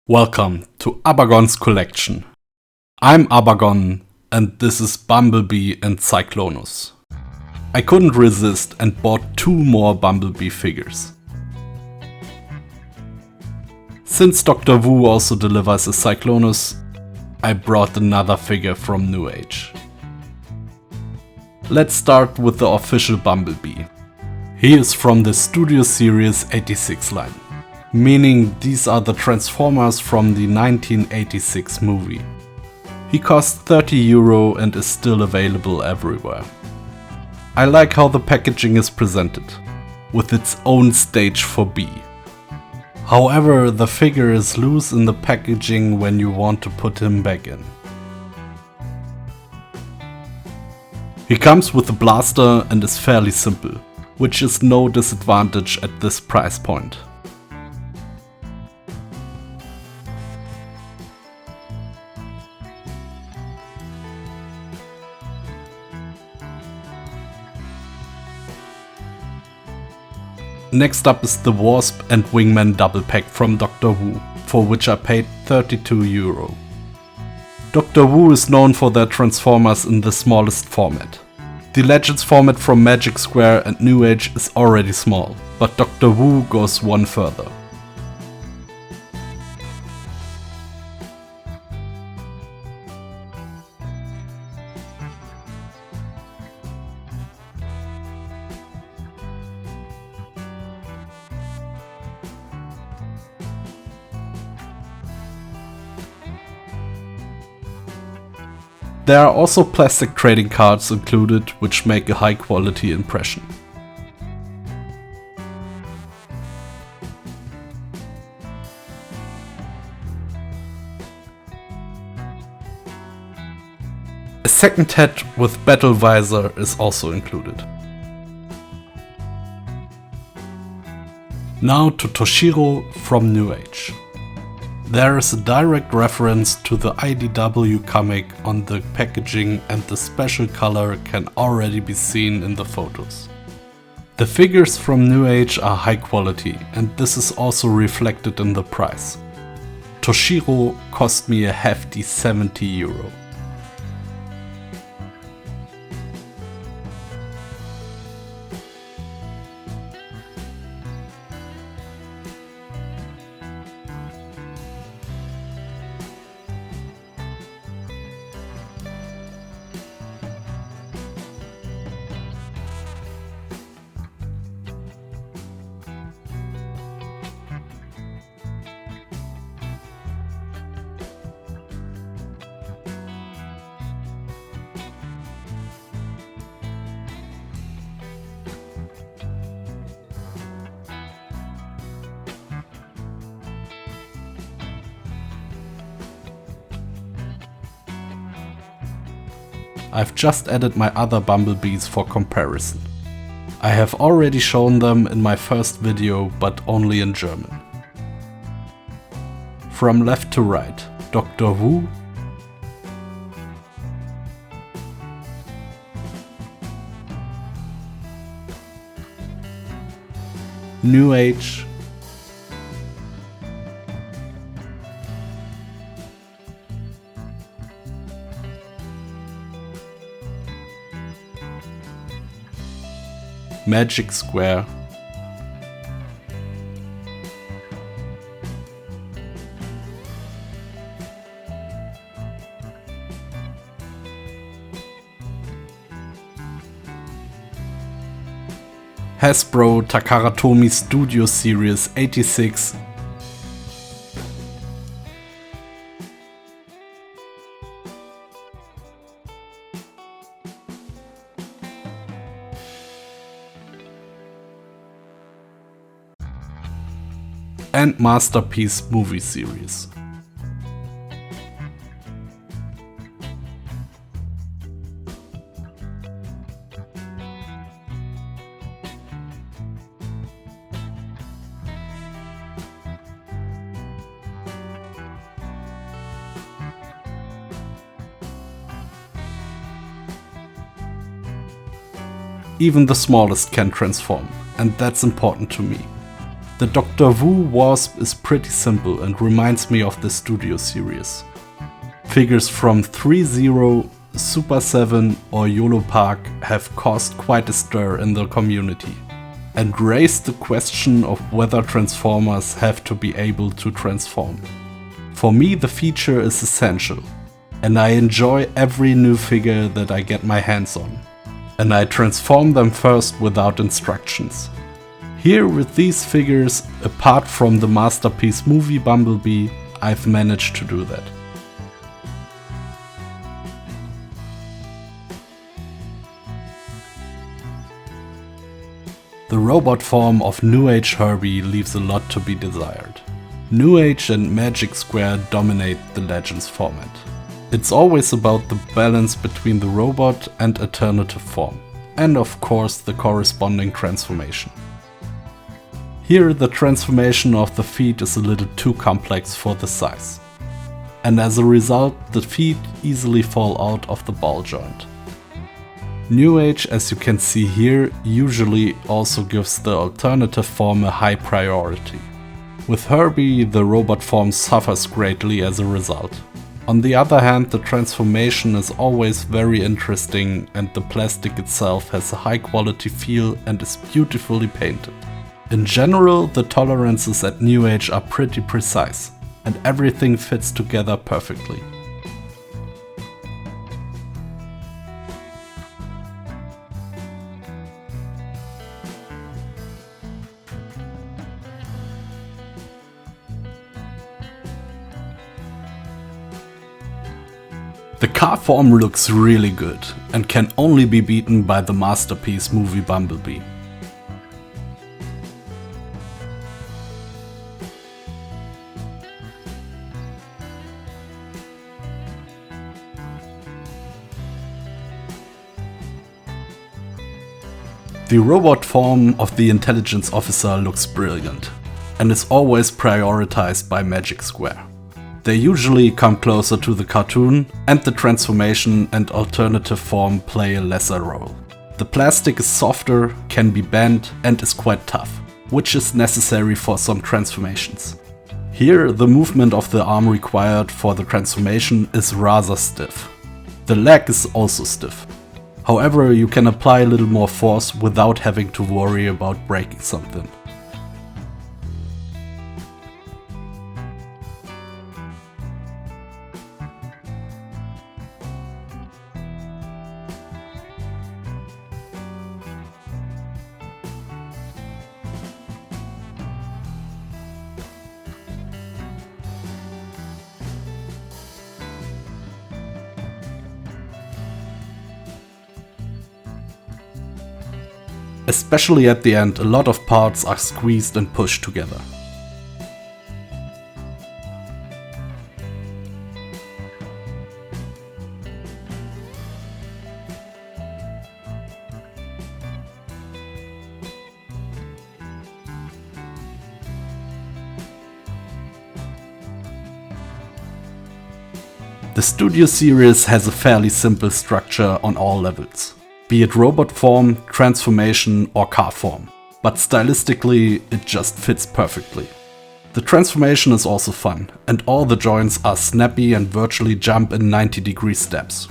Welcome to Abagone's collection. I'm Abagone and this is Bumblebee and Cyclonus. I couldn't resist and bought 2 more Bumblebee figures. Since Dr.Wu also delivers a Cyclonus, I brought another figure from NewAge. Let's start with the official Bumblebee. He is from the Studio Series 86 line. Meaning these are the Transformers from the 1986 movie. He costs €30 and is still available everywhere. I like how the packaging is presented, with its own stage for B. However, the figure is loose in the packaging when you want to put him back in. He comes with a blaster and is fairly simple, which is no disadvantage at this price point. Next up is the Wasp and Wingman double pack from Dr. Wu, for which I paid €32. Dr. Wu is known for their Transformers in the smallest format. The Legends format from Magic Square and NewAge is already small, but Dr. Wu goes one further. There are also plastic trading cards included, which make a high quality impression. A second head with battle visor is also included. Now to Toshiro from NewAge. There is a direct reference to the IDW comic on the packaging and the special color can already be seen in the photos. The figures from NewAge are high quality and this is also reflected in the price. Toshiro cost me a hefty €70. I've just added my other Bumblebees for comparison. I have already shown them in my first video, but only in German. From left to right, Dr. Wu, NewAge, Magic Square, Hasbro Takaratomi Studio Series 86, and Masterpiece movie series. Even the smallest can transform, and that's important to me. The Dr.Wu Wasp is pretty simple and reminds me of the Studio series. Figures from 3.0, Super 7 or YOLO Park have caused quite a stir in the community and raised the question of whether Transformers have to be able to transform. For me, the feature is essential, and I enjoy every new figure that I get my hands on, and I transform them first without instructions. Here with these figures, apart from the masterpiece movie Bumblebee, I've managed to do that. The robot form of NewAge Herbie leaves a lot to be desired. NewAge and Magic Square dominate the Legends format. It's always about the balance between the robot and alternative form, and of course the corresponding transformation. Here the transformation of the feet is a little too complex for the size, and as a result the feet easily fall out of the ball joint. NewAge, as you can see here, usually also gives the alternative form a high priority. With Herbie, the robot form suffers greatly as a result. On the other hand, the transformation is always very interesting and the plastic itself has a high quality feel and is beautifully painted. In general, the tolerances at NewAge are pretty precise and everything fits together perfectly. The car form looks really good and can only be beaten by the masterpiece movie Bumblebee. The robot form of the intelligence officer looks brilliant and is always prioritized by Magic Square. They usually come closer to the cartoon, and the transformation and alternative form play a lesser role. The plastic is softer, can be bent, and is quite tough, which is necessary for some transformations. Here, the movement of the arm required for the transformation is rather stiff. The leg is also stiff. However, you can apply a little more force without having to worry about breaking something. Especially at the end, a lot of parts are squeezed and pushed together. The Studio series has a fairly simple structure on all levels, be it robot form, transformation or car form, but stylistically it just fits perfectly. The transformation is also fun, and all the joints are snappy and virtually jump in 90-degree steps.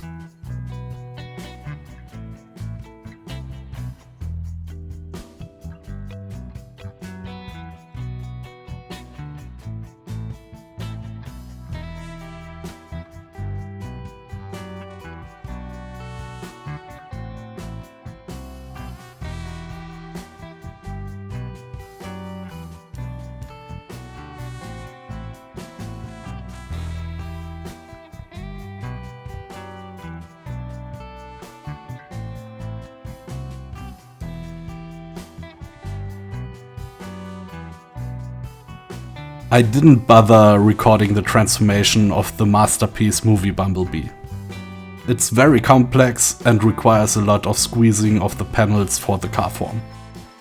I didn't bother recording the transformation of the masterpiece movie Bumblebee. It's very complex and requires a lot of squeezing of the panels for the car form.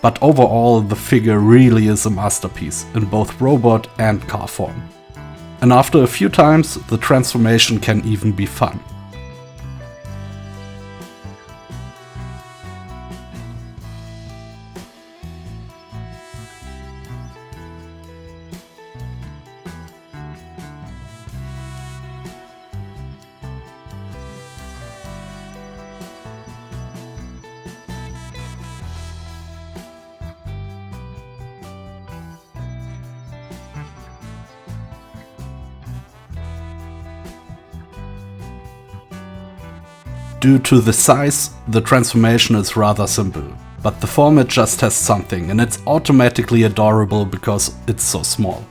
But overall, the figure really is a masterpiece in both robot and car form. And after a few times, the transformation can even be fun. Due to the size, the transformation is rather simple, but the format just has something and it's automatically adorable because it's so small.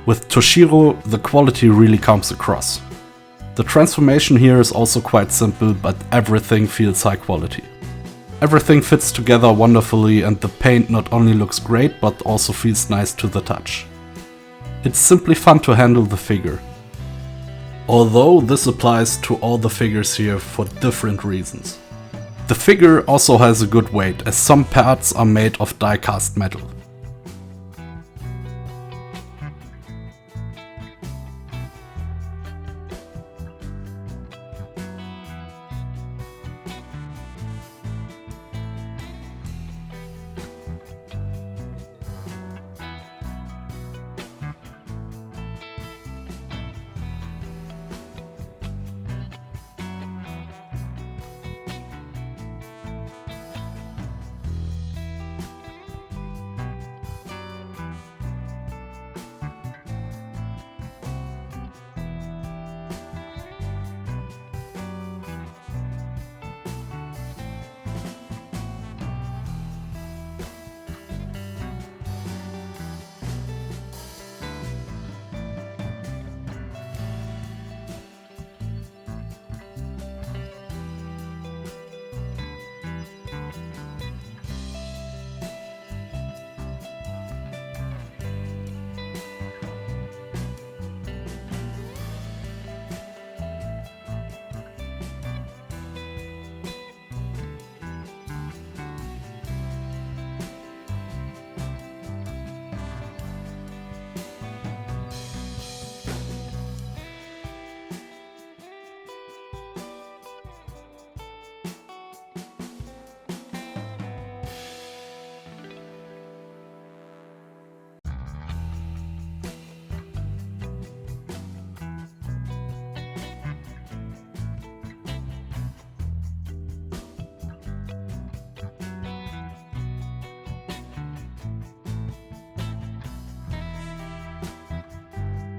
With Toshiro, the quality really comes across. The transformation here is also quite simple, but everything feels high quality. Everything fits together wonderfully and the paint not only looks great, but also feels nice to the touch. It's simply fun to handle the figure. Although this applies to all the figures here for different reasons. The figure also has a good weight, as some parts are made of die-cast metal.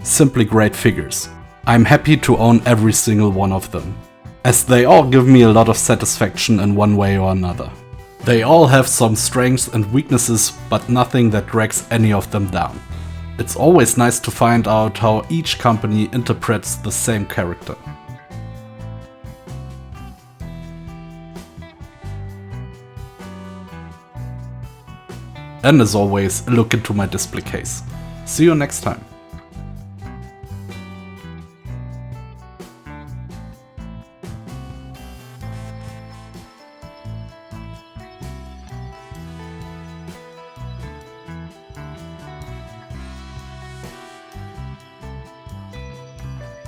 Simply great figures. I'm happy to own every single one of them, as they all give me a lot of satisfaction in one way or another. They all have some strengths and weaknesses, but nothing that drags any of them down. It's always nice to find out how each company interprets the same character. And as always, look into my display case. See you next time.